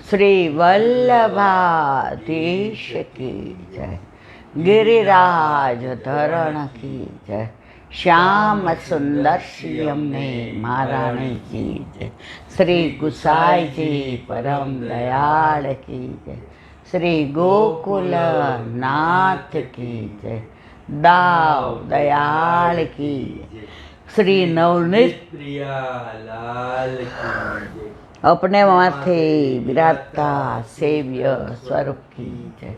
श्री वल्लभाधीश की जय। गिरिराज धरण की जय। श्याम सुंदर श्यामने महारानी की जय। श्री गुसाई जी परम दयाल की जय। श्री गोकुल नाथ की जय। दाव दयाल की जय। श्री नवनीत प्रिया लाल की जय। अपने माथे विराजता सेव्य स्वरूप की जय।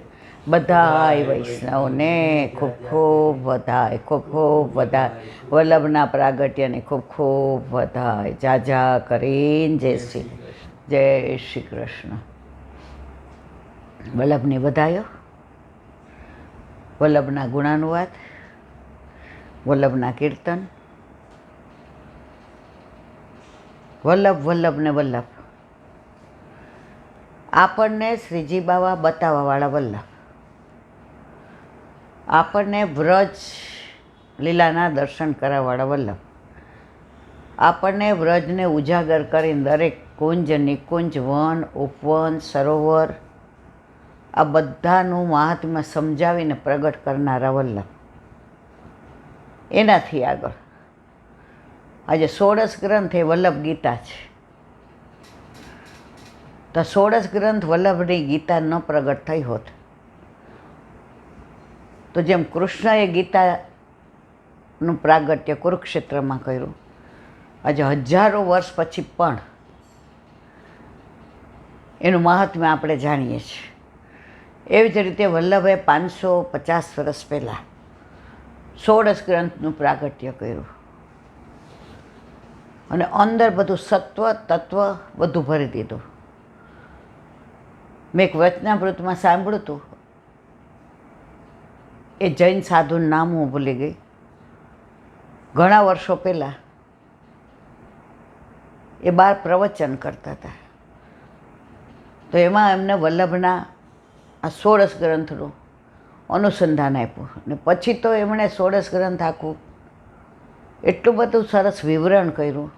बधाई वैष्णवने खूब खूब बधाई, खूब खूब बधाई। वल्लभना प्रागट्यने खूब खूब बधाई। जाजा करीन जय श्री कृष्ण। वल्लभने बधायो, वल्लभना गुणानुवाद, वल्लभना कीर्तन। વલ્લભ વલ્લભ ને વલ્લભ. આપણને શ્રીજી બાવા બતાવવાવાળા વલ્લભ, આપણને વ્રજ લીલાના દર્શન કરાવવાળા વલ્લભ, આપણને વ્રજને ઉજાગર કરીને દરેક કુંજ નિકુંજ વન ઉપવન સરોવર આ બધાનું મહાત્મ્ય સમજાવીને પ્રગટ કરનારા વલ્લભ. એનાથી આગળ આજે ષોડશ ગ્રંથ એ વલ્લભ ગીતા છે. તો ષોડશ ગ્રંથ વલ્લભની ગીતા ન પ્રગટ થઈ હોત તો જેમ કૃષ્ણએ ગીતાનું પ્રાગટ્ય કુરુક્ષેત્રમાં કર્યું, આજે હજારો વર્ષ પછી પણ એનું મહાત્મ્ય આપણે જાણીએ છીએ. એવી જ રીતે વલ્લભે 550 વર્ષ પહેલાં ષોડશ ગ્રંથનું પ્રાગટ્ય કર્યું અને અંદર બધું સત્વ તત્વ બધું ભરી દીધું. મેં એક વચનામૃતમાં સાંભળ્યું હતું, એ જૈન સાધુનું નામ હું ભૂલી ગઈ. ઘણા વર્ષો પહેલાં એ બહાર પ્રવચન કરતા હતા, તો એમાં એમને વલ્લભના આ ષોડશ ગ્રંથનું અનુસંધાન આપ્યું. ને પછી તો એમણે ષોડશ ગ્રંથ આખું એટલું બધું સરસ વિવરણ કર્યું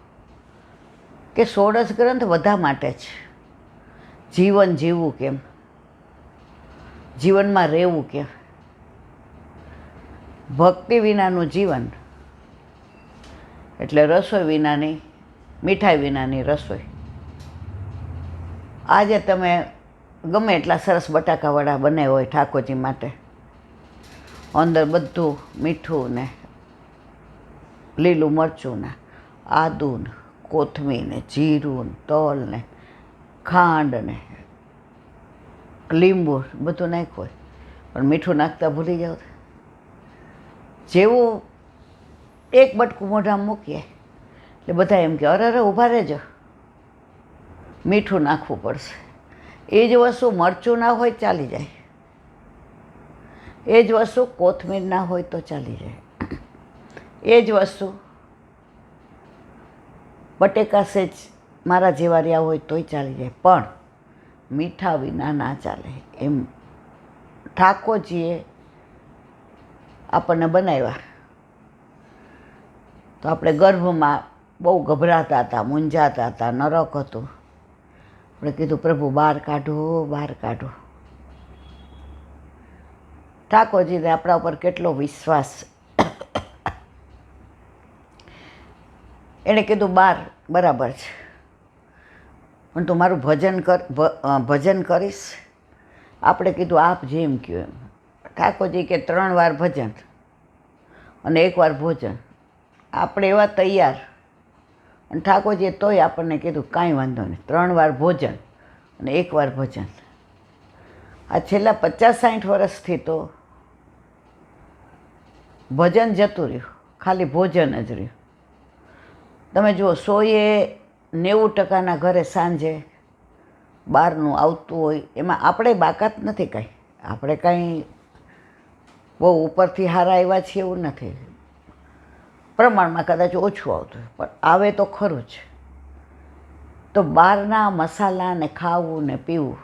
કે ષોડશ ગ્રંથ બધા માટે છે. જીવન જીવવું કેમ, જીવનમાં રહેવું કેમ, ભક્તિ વિનાનું જીવન એટલે રસોઈ વિનાની, મીઠાઈ વિનાની રસોઈ. આજે તમે ગમે એટલા સરસ બટાકાવડા બનાવ્યા હોય ઠાકોરજી માટે, અંદર બધું મીઠું ને લીલું મરચું ને આદુ ને કોથમીર ને જીરું ને તલ ને ખાંડ ને લીંબુ બધું નાખ્યું હોય, પણ મીઠું નાખતા ભૂલી જાઓ. જેવું એક બટકું મોઢામાં મૂકીએ એટલે બધા એમ કે અરે અરે ઊભા રહેજો, મીઠું નાખવું પડશે. એ જ વસ્તુ મરચું ના હોય ચાલી જાય, એ જ વસ્તુ કોથમીર ના હોય તો ચાલી જાય, એ જ વસ્તુ બટેકા સેજ મારા જેવા રહ્યા હોય તોય ચાલી જાય, પણ મીઠા વિના ના ચાલે. એમ ઠાકોરજીએ આપણને બનાવ્યા. તો આપણે ગર્ભમાં બહુ ગભરાતા હતા, મૂંઝાતા હતા, નરક હતું. આપણે કીધું પ્રભુ બહાર કાઢો, બહાર કાઢો. ઠાકોરજીને આપણા ઉપર કેટલો વિશ્વાસ. એણે કીધું બહાર બરાબર છે, પણ તું મારું ભજન કરીશ. આપણે કીધું આપ જેમ કહો એમ. ઠાકોરજી કે 3 વાર ભજન અને 1 વાર ભોજન. આપણે એવા તૈયાર, અને ઠાકોરજીએ તોય આપણને કીધું કાંઈ વાંધો નહીં, 3 વાર ભોજન અને 1 વાર ભજન. આ છેલ્લા 50-60 વર્ષથી તો ભજન જતું રહ્યું, ખાલી ભોજન જ રહ્યું. તમે જુઓ 100-90% ઘરે સાંજે બહારનું આવતું હોય, એમાં આપણે બાકાત નથી કાંઈ. આપણે કાંઈ બહુ ઉપરથી હારા આવ્યા છીએ એવું નથી, પ્રમાણમાં કદાચ ઓછું આવતું હોય, પણ આવે તો ખરું જ. તો બહારના મસાલા ને ખાવું ને પીવું.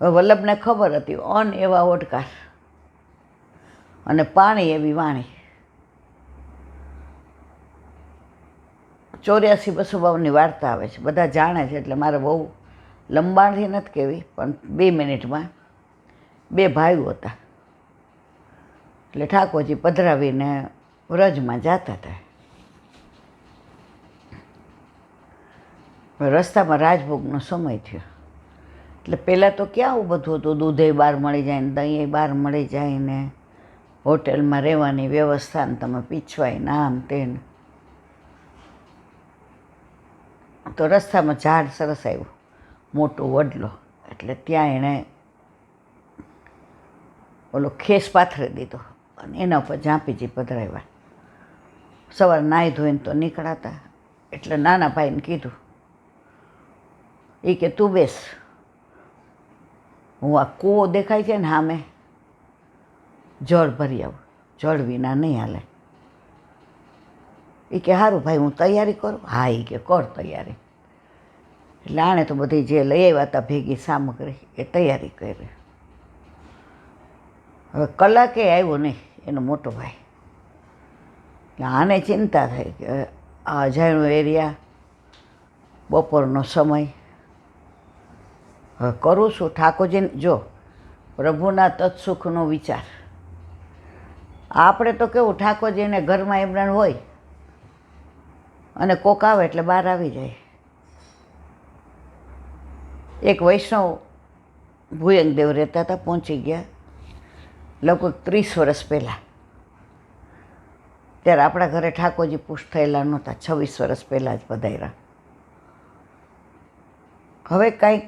વલ્લભને ખબર હતી, અન્ન એવા ઓડકાર અને પાણી એવી વાણી. 84 બસુબાવની વાર્તા આવે છે, બધા જાણે છે એટલે મારે બહુ લંબાણથી નથી કહેવી, પણ 2 મિનિટમાં 2 ભાઈઓ હતા. એટલે ઠાકોરજી પધરાવીને વ્રજમાં જતા હતા. રસ્તામાં રાજભોગનો સમય થયો. એટલે પહેલાં તો ક્યાં આવું બધું હતું, દૂધે બહાર મળી જાય ને દહીં બહાર મળી જાય ને હોટેલમાં રહેવાની વ્યવસ્થા ને તમે પીછવાય ને આમ તેમ. તો રસ્તામાં ઝાડ સરસ આવ્યું, મોટું વડલો. એટલે ત્યાં એણે ઓલો ખેસ પાથરી દીધો અને એના ઉપર ઝાંપીજી પધરાવ્યા. સવારે નાહી ધોઈને તો નીકળાતા. એટલે નાના ભાઈને કીધું, એ કે તું બેસ, હું આ કૂવો દેખાય છે ને સામે, જળ ભરી આવું, જળ વિના નહીં હાલે. એ કે સારું ભાઈ, હું તૈયારી કરું. હા, એ કે કર તૈયારી. એટલે આણે તો બધી જે લઈ આવ્યા હતા ભેગી સામગ્રી એ તૈયારી કરી. હવે કલાકે આવ્યો નહીં એનો મોટો ભાઈ. એટલે આને ચિંતા થઈ કે આ અજાણ્યો એરિયા, બપોરનો સમય, હવે કરું છું. ઠાકોરજીને જો પ્રભુના તત્સુખનો વિચાર. આપણે તો કેવું, ઠાકોરજીને ઘરમાં એમના હોય અને કોક આવે એટલે બહાર આવી જાય. એક વૈષ્ણવ ભુયંગદેવ રહેતા હતા, પહોંચી ગયા લગભગ 30 વર્ષ પહેલાં. ત્યારે આપણા ઘરે ઠાકોરજી પુષ્ટ થયેલા નહોતા, 26 વર્ષ પહેલાં જ પધાર્યા. હવે કાંઈક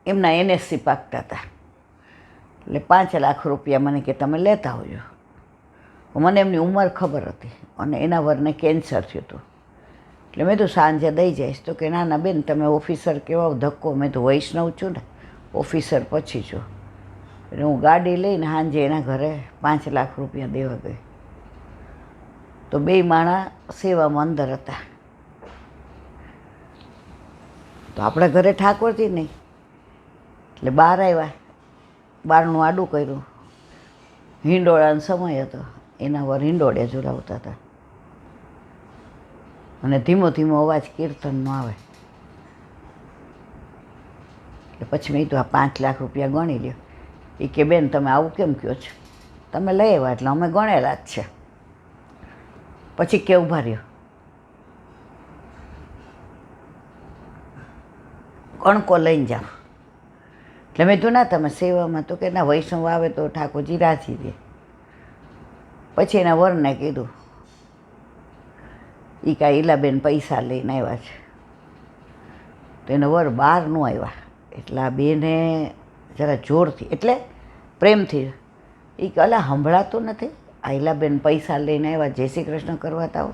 એમના NSC પાકતા હતા. એટલે 5 લાખ રૂપિયા મને કે તમે લેતા આવજો. મને એમની ઉંમર ખબર હતી અને એના વરને કેન્સર થયું હતું. એટલે મેં તો સાંજે દઈ જઈશ. તો કે ના ના બેન, તમે ઓફિસર કેવા ધક્કો. મેં તો વૈષ્ણવ છું ને, ઓફિસર પછી છું. એટલે હું ગાડી લઈને સાંજે એના ઘરે 5 લાખ રૂપિયા દેવા ગઈ. તો 2 માણા સેવામાં અંદર હતા. તો આપણા ઘરે ઠાકોરજી નહીં. એટલે બહાર આવ્યા, બહારનું આડું કર્યું. હિંડોળાનો સમય હતો, એના વર હિંડોળે ઝુલાવતા હતા. અને ધીમો ધીમો અવાજ કીર્તનનો આવે. એટલે પછી મેં કીધું, આ 5 લાખ રૂપિયા ગણી લ્યો. એ કે બેન, તમે આવું કેમ કહો છો? તમે લઈ આવ્યા એટલે અમે ગણેલા જ છે. પછી કે ઊભા રહ્યો, કણકો લઈને જાઓ. એટલે મેં કીધું, ના તમે સેવામાં. તો કે ના, વૈષ્ણવ આવે તો ઠાકોરજી રાજી દે. પછી એના વરને કીધું, એ કાંઈ ઈલાબેન પૈસા લઈને આવ્યા છે. તો એનો વર બહાર ન આવ્યા. એટલે આ બેને જરા જોરથી, એટલે પ્રેમથી, એ કે અલા સંભળાતું નથી, આ ઈલાબેન પૈસા લઈને આવ્યા, જય શ્રી કૃષ્ણ કરવા તાવ.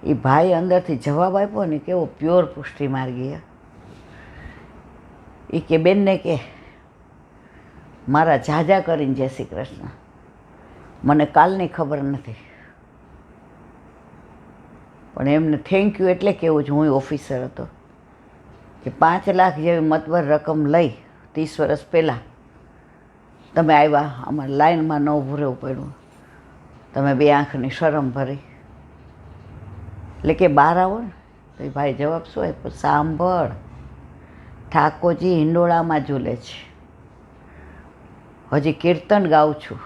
એ ભાઈ અંદરથી જવાબ આપ્યો ને, કેવો પ્યોર પુષ્ટિ માર્ગીય. એ કે બેનને કે મારા ઝાઝા કરીને જય શ્રી કૃષ્ણ, મને કાલની ખબર નથી, પણ એમને થેન્ક યુ એટલે કેવું છે. હું ઓફિસર હતો કે 5 લાખ જેવી મતબર રકમ લઈ 30 વર્ષ પહેલાં તમે આવ્યા, અમારે લાઈનમાં ન ઊભું રહેવું પડ્યું, તમે 2 આંખની શરમ ભરી. એટલે કે બહાર આવો ને. તો એ ભાઈ જવાબ શું આપ્યો, સાંભળ, ઠાકોરજી હિંડોળામાં ઝૂલે છે, હજી કીર્તન ગાઉં છું.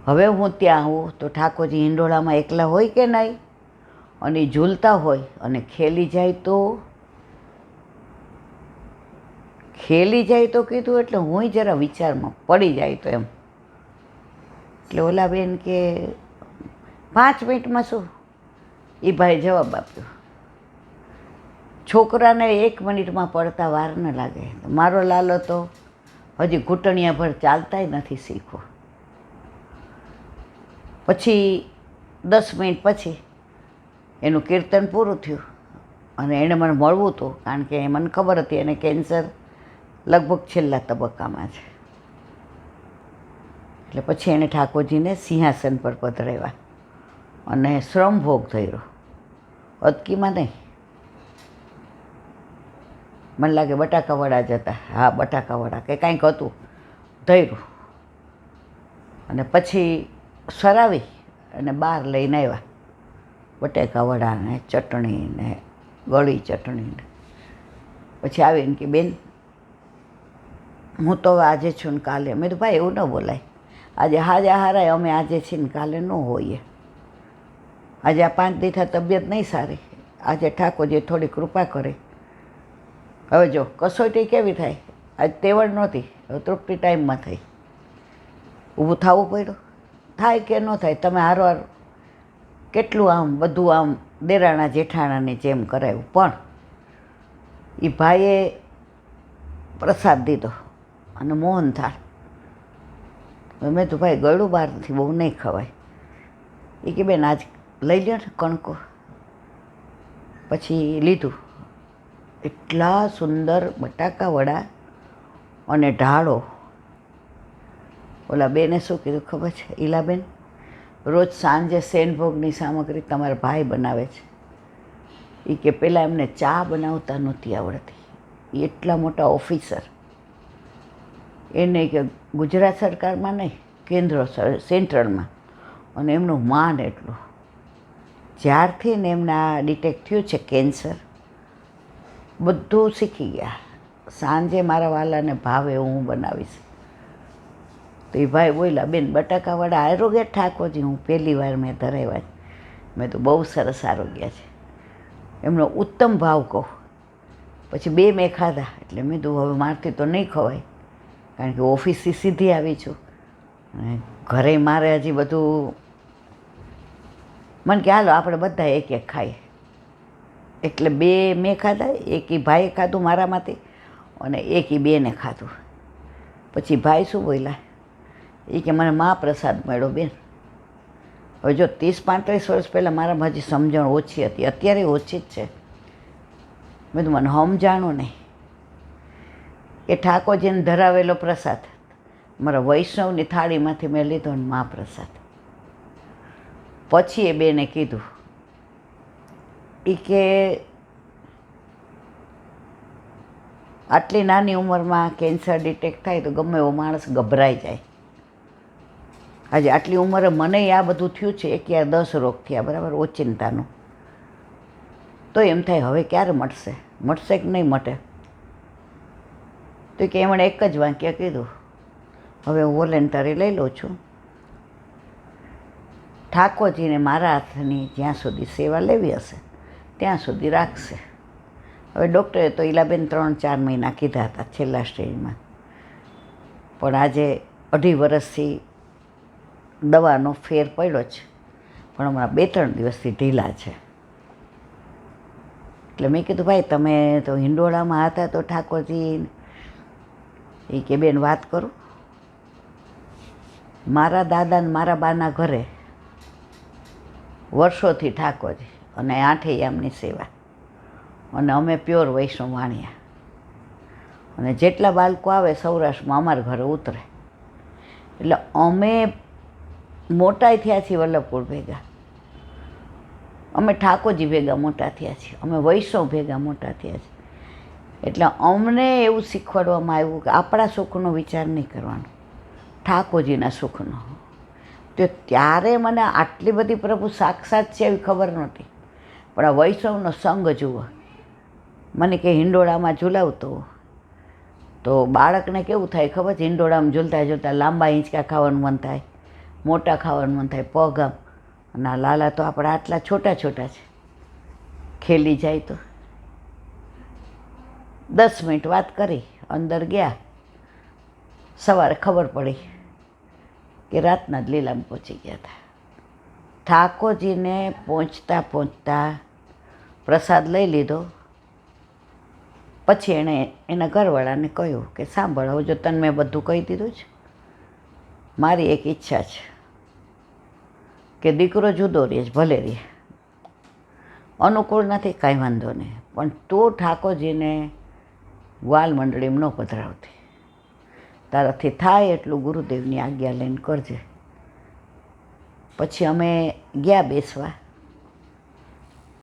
હવે હું ત્યાં આવું તો ઠાકોરજી હિંડોળામાં એકલા હોય કે નહીં? અને ઝૂલતા હોય અને ખેલી જાય તો કીધું. એટલે હું જરા વિચારમાં પડી જાય તો એમ. એટલે ઓલા બેન કે 5 મિનિટમાં શું? એ ભાઈ જવાબ આપ્યો, છોકરાને 1 મિનિટમાં પડતા વાર ન લાગે. મારો લાલો તો હજી ઘૂંટણિયા ભર ચાલતાય નથી શીખો. પછી 10 મિનિટ પછી એનું કીર્તન પૂરું થયું અને એણે મને મળવું હતું, કારણ કે મને ખબર હતી એને કેન્સર લગભગ છેલ્લા તબક્કામાં છે. એટલે પછી એણે ઠાકોરજીને સિંહાસન પર પધરાવ્યા અને શ્રમભોગ થયો, અદકીમાં નહીં. મને લાગે બટાકાવડા જ હતા. હા, બટાકાવડા કે કાંઈક હતું, ધર્યું. અને પછી સરાવી અને બહાર લઈને આવ્યા બટાકાવડા ને ચટણી ને ગળી ચટણી ને. પછી આવીને કે બેન હું તો હવે આજે છું ને કાલે. મેં તો ભાઈ એવું ન બોલાય, આજે હાજા હારાય અમે આજે છીએ ને કાલે ન હોઈએ. આજે આ 5 દિવસથી તબિયત નહીં સારી, આજે ઠાકોરજી થોડી કૃપા કરે. હવે જો કસોટી કેવી થાય, આજ તેવડ નહોતી, હવે તૃપ્તિ ટાઈમમાં થઈ. ઊભું થવું પડ્યું, થાય કે ન થાય. તમે હારવાર કેટલું આમ બધું આમ દેરાણા જેઠાણાની જેમ કરાવ્યું, પણ એ ભાઈએ પ્રસાદ દીધો અને મોહનથાળ. મેં તો ભાઈ ગળું બહારથી બહુ નહીં ખવાય. એ કે બેન આજ લઈ લ્યો ને કણકો. પછી લીધું. એટલા સુંદર બટાકા વડા અને ઢાળો. ઓલા બેને શું કીધું ખબર છે, ઈલાબેન રોજ સાંજે સેનભોગની સામગ્રી તમારા ભાઈ બનાવે છે. એ કે પહેલાં એમને ચા બનાવતા નહોતી આવડતી. એ એટલા મોટા ઓફિસર, એને કે ગુજરાત સરકારમાં નહીં, કેન્દ્ર સેન્ટ્રલમાં, અને એમનું માન એટલું. જ્યારથી ને એમને આ ડિટેક્ટ થયું છે કેન્સર, બધું શીખી ગયા. સાંજે મારા વાલાને ભાવે હું બનાવીશ. તો એ ભાઈ બોલ્યા બેન બટાકાવાળા આરોગ્ય ઠાકોરજી હું પહેલી વાર મેં ધરાવ્યા. મેં તો બહુ સરસ આરોગ્ય છે. એમનો ઉત્તમ ભાવ કહું. પછી 2 મેં ખાધા. એટલે મેં તો હવે મારથી તો નહીં ખવાય, કારણ કે ઓફિસથી સીધી આવી છું અને ઘરે મારે હજી બધું. મને કે હાલો આપણે બધા એક એક ખાઈએ. એટલે 2 મેં ખાધા, એક એ ભાઈએ ખાધું મારામાંથી અને એક એ બેને ખાધું. પછી ભાઈ શું બોલ્યા, એ કે મને મહાપ્રસાદ મળ્યો બેન. હવે જો 30-35 વર્ષ પહેલાં મારામાં હજી સમજણ ઓછી હતી, અત્યારે ઓછી જ છે. મેં તો મને સમજાણું નહીં કે ઠાકોરજીને ધરાવેલો પ્રસાદ મારા વૈષ્ણવની થાળીમાંથી મેં લીધો ને મહાપ્રસાદ. પછી એ બેને કીધું, એ કે આટલી નાની ઉંમરમાં કેન્સર ડિટેક્ટ થાય તો ગમે એવો માણસ ગભરાઈ જાય. આજે આટલી ઉંમરે મને આ બધું થયું છે, 1 યા 10 રોગ થયા, બરાબર, ઓચિંતાનું. તો એમ થાય હવે ક્યારે મટશે, મટશે કે નહીં મટે. તો કે એમણે એક જ વાક્ય કીધું, હવે હું વોલેન્ટરી લઈ લઉં છું. ઠાકોરજીને મારા હાથની જ્યાં સુધી સેવા લેવી હશે ત્યાં સુધી રાખશે. હવે ડૉક્ટરે તો ઈલાબેન 3-4 મહિના કીધા હતા છેલ્લા સ્ટેજમાં, પણ આજે 2.5 વર્ષથી દવાનો ફેર પડ્યો છે, પણ હમણાં 2-3 દિવસથી ઢીલા છે. એટલે મેં કીધું ભાઈ તમે તો હિંડોળામાં હતા તો ઠાકોરજી. એ કે બેન વાત કરું, મારા દાદા ને મારા બાના ઘરે વર્ષોથી ઠાકોરજી અને 8 યામની સેવા, અને અમે પ્યોર વૈષ્ણવ વાણિયા, અને જેટલા બાળકો આવે સૌરાષ્ટ્રમાં અમારા ઘરે ઉતરે. એટલે અમે મોટા થયા છીએ વલ્લભપુર ભેગા, અમે ઠાકોરજી ભેગા મોટા થયા છીએ, અમે વૈષ્ણવ ભેગા મોટા થયા છીએ. એટલે અમને એવું શીખવાડવામાં આવ્યું કે આપણા સુખનો વિચાર નહીં કરવાનો, ઠાકોરજીના સુખનો. તો ત્યારે મને આટલી બધી પ્રભુ સાક્ષાત છે એવી ખબર નહોતી. પણ આ વૈષ્ણવનો સંગ જુઓ. મને કે હિંડોળામાં ઝૂલાવતો તો બાળકને કેવું થાય ખબર છે, હિંડોળામાં ઝૂલતા ઝૂલતા લાંબા હિંચકા ખાવાનું મન થાય, મોટા ખાવાનું મન થાય, પગ આમ. અને આ લાલા તો આપણા આટલા છોટા છોટા છે, ખેલી જાય તો 10 મિનિટ વાત કરી અંદર ગયા, સવારે ખબર પડી કે રાતના જ લીલામાં પહોંચી ગયા હતા. ઠાકોરજીને પહોંચતા પહોંચતા પ્રસાદ લઈ લીધો. પછી એણે એના ઘરવાળાને કહ્યું કે સાંભળ, હવે જો તને મેં બધું કહી દીધું છે, મારી એક ઈચ્છા છે કે દીકરો જુદો રહે ભલે રહે, અનુકૂળ નથી કાંઈ વાંધો નહીં, પણ તું ઠાકોરજીને ગ્વાલ મંડળીમાં ન પધરાવતી, તારાથી થાય એટલું ગુરુદેવની આજ્ઞા લઈને કરજે. પછી અમે ગયા બેસવા.